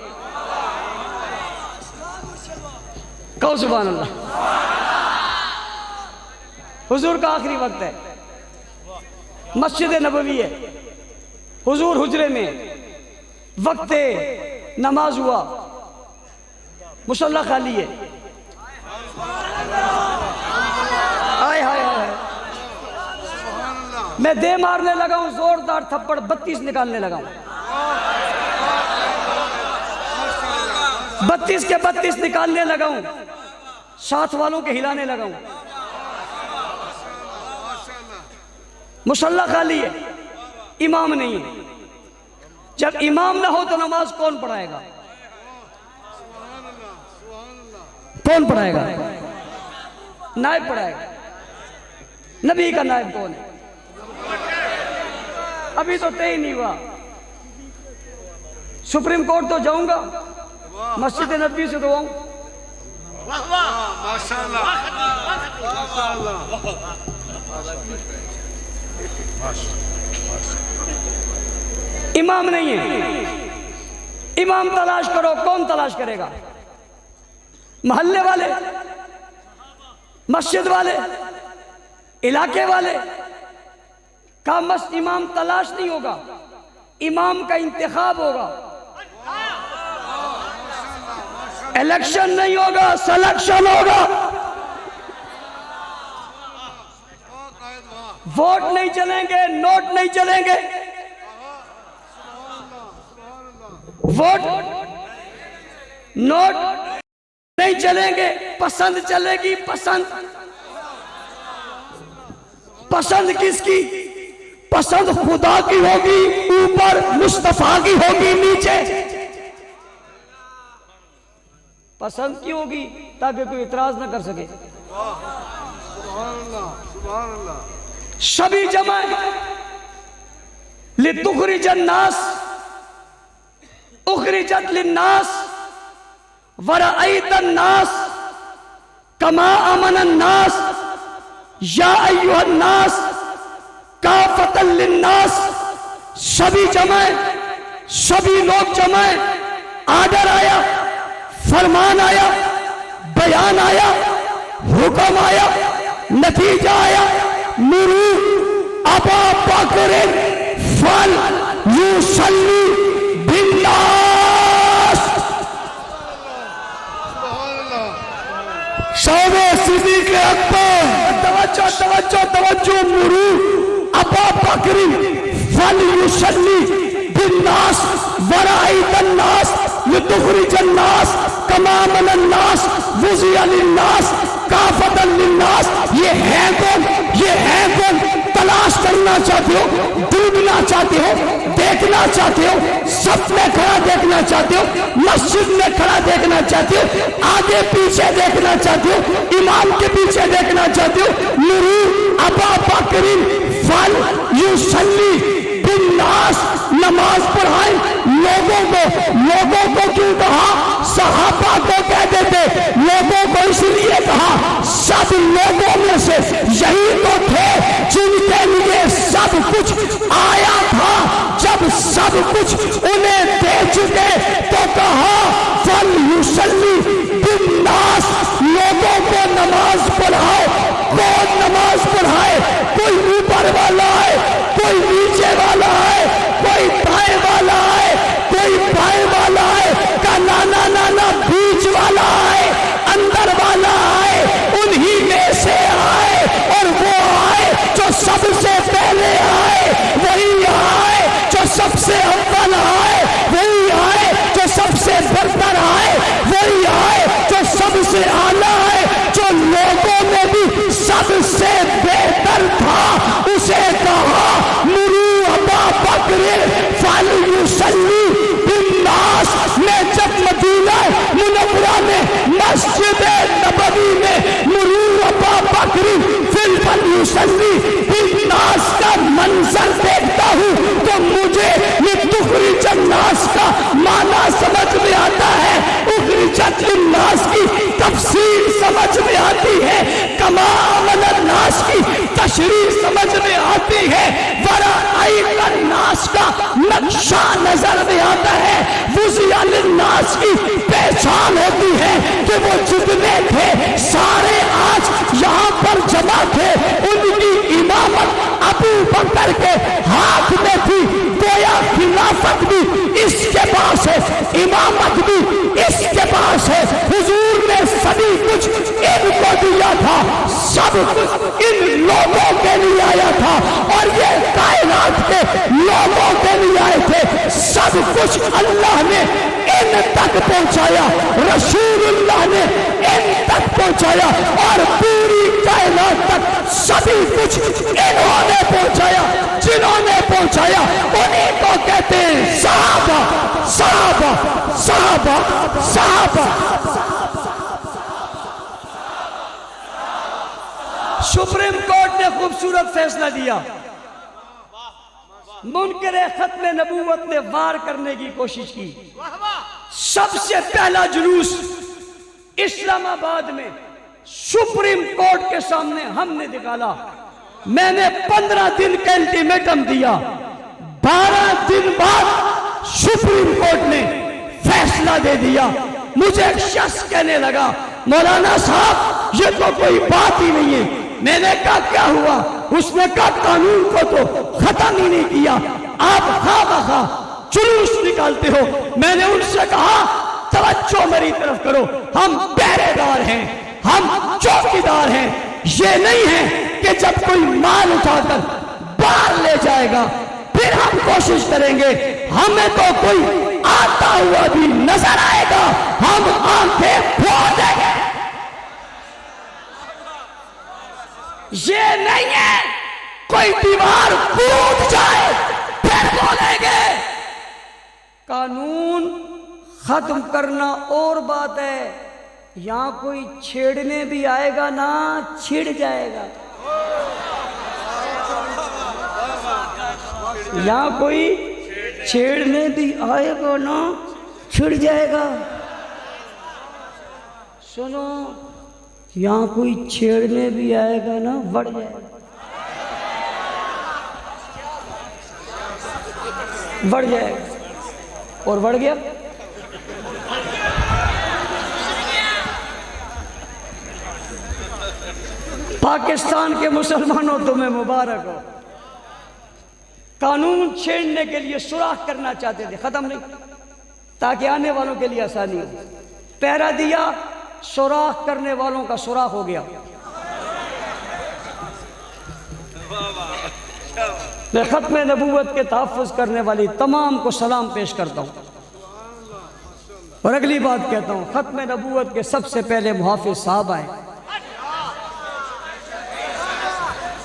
کہو سبحان اللہ. حضور کا آخری وقت ہے, مسجد نبوی ہے, حضور حجرے میں, وقت نماز ہوا, مصلی خالی ہے. آئے ہائے ہائے, میں دے مارنے لگا ہوں زوردار تھپڑ 32 نکالنے لگا ہوں. 32 کے 32 نکالنے لگا ہوں, ساتھ والوں کے ہلانے لگا ہوں. مصلی خالی ہے, امام نہیں ہے. جب امام نہ ہو تو نماز کون پڑھائے گا؟ کون پڑھائے گا؟ نائب پڑھائے گا. نبی کا نائب کون ہے؟ ابھی تو طے نہیں ہوا. سپریم کورٹ تو جاؤں گا, مسجد نبوی سے تو آؤں. امام نہیں ہے. امام تلاش کرو، کون تلاش کرے گا؟ محلے والے، مسجد والے، علاقے والے کا امام تلاش نہیں ہوگا، امام کا انتخاب ہوگا۔ الیکشن نہیں ہوگا، سلیکشن ہوگا۔ ووٹ نہیں چلیں گے، نوٹ نہیں چلیں گے، ووٹ نوٹ نہیں چلیں گے، پسند چلے گی۔ پسند کس کی؟ پسند خدا کی ہوگی، اوپر مصطفیٰ کی ہوگی، نیچے پسند کی ہوگی تاکہ کوئی اعتراض نہ کر سکے۔ سبھی جمع لتخرج الناس اخرجت للناس ورأيت الناس كما آمن الناس یا ایوہ الناس کافتا للناس، سبھی جمع، سبھی لوگ جمع، آرڈر آیا، فرمان آیا، بیان آیا، حکم آیا، نتیجہ آیا، مرو ابا بکر فلیصلی بالناس۔ شام صدیق اکبر، توجہ، مرو ابا بکر فلیصلی بالناس ورأیت الناس لتخرج الناس کما آمن الناس وضع للناس کافتا للناس۔ یہ ہے کون؟ یہ ہے کون؟ تلاش کرنا چاہتے ہو، ڈھونڈنا چاہتے ہو، دیکھنا چاہتے ہو، صف میں کھڑا دیکھنا چاہتے ہو، مسجد میں کھڑا دیکھنا چاہتے ہو، آگے پیچھے دیکھنا چاہتے ہو، امام کے پیچھے دیکھنا چاہتے ہو، مرو ابا بکر فلیصلی بالناس، نماز پڑھائیں لوگوں کو کیوں کہا؟ صحابہ کو کہہ دیتے، لوگوں کو اس لیے کہا سب لوگوں میں سے یہی تو تھے جن کے لیے سب کچھ آیا تھا۔ جب سب کچھ انہیں دے چکے تو کہا فلیصلی بالناس، لوگوں کو نماز پڑھاؤ۔ کون نماز پڑھائے؟ کوئی اوپر والا ہے، کوئی نیچے والا ہے، کوئی دائیں والا ہے، کوئی بائیں والا ہے، کا نانا بیچ والا ہے، اندر والا ہے، انہی میں سے آئے، اور وہ آئے جو سب سے پہلے آئے، وہی آئے جو سب سے اول آئے، وہی آئے جو سب سے برتر آئے، وہی آئے جو سب سے اعلیٰ ہے، جو لوگوں میں بھی سب سے بہتر تھا۔ اسے کہا مرو ابا بکر فلیصلی بالناس۔ میں جب مدینہ منورہ میں مسجد نبوی میں مرو ابا بکر فلیصلی بالناس کا منظر دیکھتا ہوں تو مجھے لتخرج الناس کا معنی سمجھ میں آتا ہے، اخرجت للناس کی تفسیر سمجھ میں آتی ہے، کما آمن الناس کی تشریح سمجھ میں آتی ہے، ورأیت الناس کا نقشہ نظر میں آتا ہے، وضع للناس کی پہچان ہوتی ہے کہ وہ جتنے تھے سارے آج یہاں پر جمع تھے، ان کی امامت ابو بکر کے ہاتھ میں تھی، گویا خلافت بھی اس کے پاس ہے، امامت بھی اس کے پاس ہے۔ حضور نے سبھی کچھ ان کو دیا تھا، سب کچھ ان لوگوں کے لیے آیا تھا، اور یہ کائنات کے لوگوں کے لیے آئے تھے۔ سب کچھ اللہ نے ان تک پہنچایا، رسول اللہ نے ان تک پہنچایا، اور پوری کائنات تک سبھی کچھ انہوں نے پہنچایا۔ جنہوں نے پہنچایا انہیں کو کہتے ہیں صحابہ، صحابہ، صحابہ، صحابہ۔ سپریم کورٹ نے خوبصورت فیصلہ دیا، منکر ختم نبوت نے وار کرنے کی کوشش کی۔ سب سے پہلا جلوس اسلام آباد میں سپریم کورٹ کے سامنے ہم نے نکالا۔ میں نے 15 دن کا الٹیمیٹم دیا، 12 دن بعد سپریم کورٹ نے فیصلہ دے دیا. مجھے ایک شخص کہنے لگا مولانا صاحب یہ تو کوئی بات ہی نہیں ہے. میں نے کہا کیا ہوا؟ اس نے کہا قانون کو تو ختم ہی نہیں کیا, آپ خواہ بخواہ جلوس نکالتے ہو. میں نے ان سے کہا توجہ میری طرف کرو, ہم پہرے دار ہیں, ہم چوکیدار ہیں. یہ نہیں ہے کہ جب کوئی مال اٹھا کر باہر لے جائے گا پھر ہم کوشش کریں گے. ہمیں تو کوئی آتا ہوا بھی نظر آئے گا ہم آنکھیں پھوڑ دیں گے. یہ نہیں ہے کوئی دیوار کود جائے پھر بولیں گے. قانون ختم کرنا اور بات ہے, یہاں کوئی چھیڑنے بھی آئے گا نا چھڑ جائے گا. یہاں کوئی چھیڑنے بھی آئے گا نا چھڑ جائے گا. سنو, یہاں کوئی چھیڑنے بھی آئے گا نا بڑھ جائے گا. بڑھ جائے گا اور بڑھ گیا. پاکستان کے مسلمانوں تمہیں مبارک ہو. قانون چھیڑنے کے لیے سوراخ کرنا چاہتے تھے, ختم نہیں, تاکہ آنے والوں کے لیے آسانی ہو. پہرا دیا, سوراخ کرنے والوں کا سوراخ ہو گیا. میں ختم نبوت کے تحفظ کرنے والی تمام کو سلام پیش کرتا ہوں. اور اگلی بات کہتا ہوں, ختم نبوت کے سب سے پہلے محافظ صاحب آئے.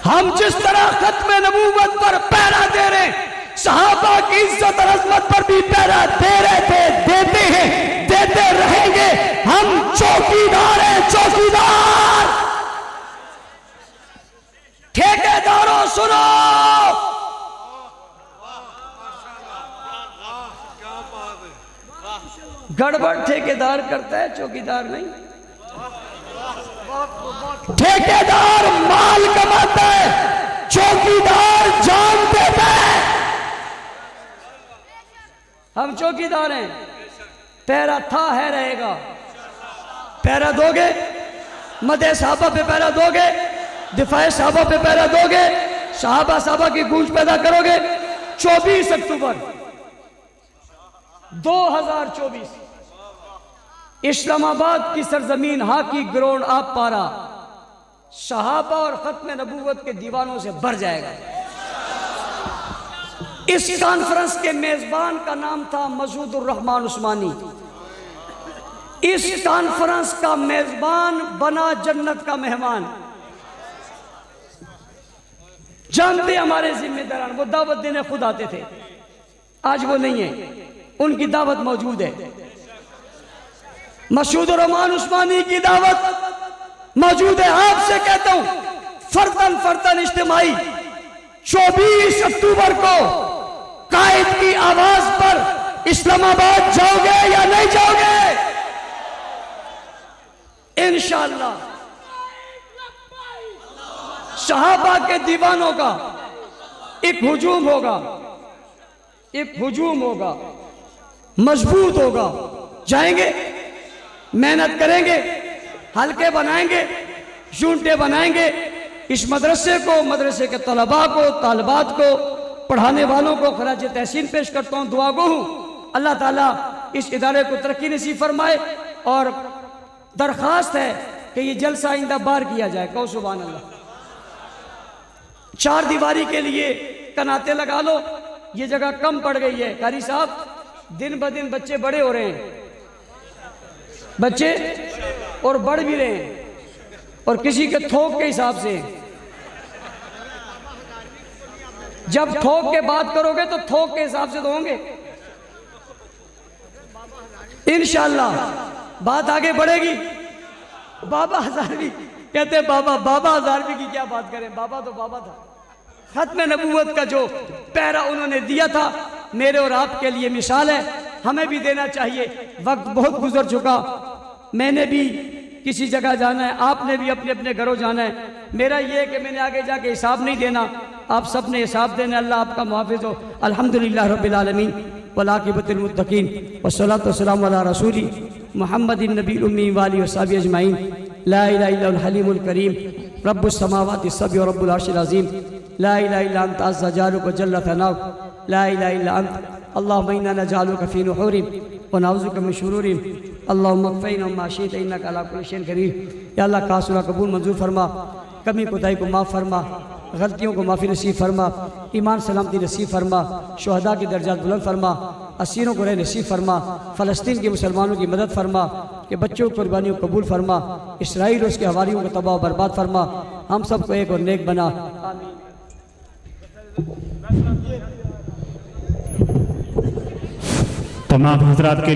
ہم جس طرح ختم نبوت پر پہرا دے رہے ہیں, صحابہ کی عزت اور عظمت پر بھی پہرا دے رہے تھے, دیتے ہیں, دیتے رہیں گے. ہم چوکیدار ہیں, چوکیدار. ٹھیکیداروں سنو, گڑبڑ ٹھیکیدار کرتا ہے, چوکیدار نہیں. ٹھیکیدار مال کماتا ہے, چوکیدار جان دیتا ہے. ہم چوکیدار ہیں, پہرا تھا ہے رہے گا. پہرا دو گے, مدح صحابہ پہ پہرا دو گے, دفاع صحابہ پہ پہرا دو گے, صحابہ کی گونج پیدا کرو گے. 24 اکتوبر 2024 اسلام آباد کی سرزمین ہاکی گراؤنڈ آپ پارا صحابہ اور ختم نبوت کے دیوانوں سے بھر جائے گا. اس کانفرنس کے میزبان کا نام تھا مسعود الرحمان عثمانی. اس کانفرنس کا میزبان بنا جنت کا مہمان. جانتے ہمارے ذمہ داران, وہ دعوت دینے خود آتے تھے, آج وہ نہیں ہیں, ان کی دعوت موجود ہے. مسعود الرحمان عثمانی کی دعوت موجود ہے. آپ سے کہتا ہوں فرداً اجتماعی 24 اکتوبر کو قائد کی آواز پر اسلام آباد جاؤ گے یا نہیں جاؤ گے؟ انشاءاللہ صحابہ کے دیوانوں کا ایک ہجوم ہوگا, مضبوط ہوگا. جائیں گے, محنت کریں گے, حلقے بنائیں گے, یونٹیں بنائیں گے. اس مدرسے کو, مدرسے کے طلباء کو, طالبات کو, پڑھانے والوں کو خراج تحسین پیش کرتا ہوں. دعا گو ہوں اللہ تعالیٰ اس ادارے کو ترقی نصیب فرمائے. اور درخواست ہے کہ یہ جلسہ آئندہ بار کیا جائے. کہو سبحان اللہ. 4 دیواری کے لیے کناتے لگا لو. یہ جگہ کم پڑ گئی ہے. قاری صاحب, دن بدن بچے بڑے ہو رہے ہیں, بچے اور بڑھ بھی رہے ہیں, اور کسی کے تھوک کے حساب سے. جب تھوک کے بات کرو گے تو تھوک کے حساب سے تو ہوں گے انشاءاللہ. بات آگے بڑھے گی. بابا ہزاروی کہتے ہیں بابا ہزاروی کی کیا بات کریں, بابا تو بابا تھا. ختم نبوت کا جو پہرا انہوں نے دیا تھا میرے اور آپ کے لیے مثال ہے. ہمیں بھی دینا چاہیے. وقت بہت گزر چکا, میں نے بھی کسی جگہ جانا ہے, آپ نے بھی اپنے اپنے گھروں جانا ہے. میرا یہ ہے کہ میں نے آگے جا کے حساب نہیں دینا. آپ سب نے حساب دینا، اللہ آپ کا محافظ ہو۔ الحمدللہ رب العالمین والعاقبۃ للمتقین والصلاۃ والسلام علی رسول محمد النبی الامی وآلہ وصحبہ اجمعین۔ لا الہ الا الحلیم الکریم رب السماوات السبع ورب العرش العظیم، لا الہ الا انت عز جارک وجل ثناؤک، لا الہ الا انت اللہم انا نجعلک فی نحورہم ونعوذک من شرورہم، اللہم اکفینہم ما شئت انک علی کل شیء قدیر۔ یا اللہ قاصرہ قبول منظور فرما، کمی کوتاہی کو معاف فرما، غلطیوں کو معافی نصیب فرما، ایمان سلامتی نصیب فرما، شہداء کی درجات بلند فرما، اسیروں کو رہ نصیب فرما، فلسطین کے مسلمانوں کی مدد فرما، کہ بچوں کی قربانیوں کو قبول فرما، اسرائیل اور اس کے حواریوں کو تباہ و برباد فرما، ہم سب کو ایک اور نیک بنا۔ تمام حضرات کے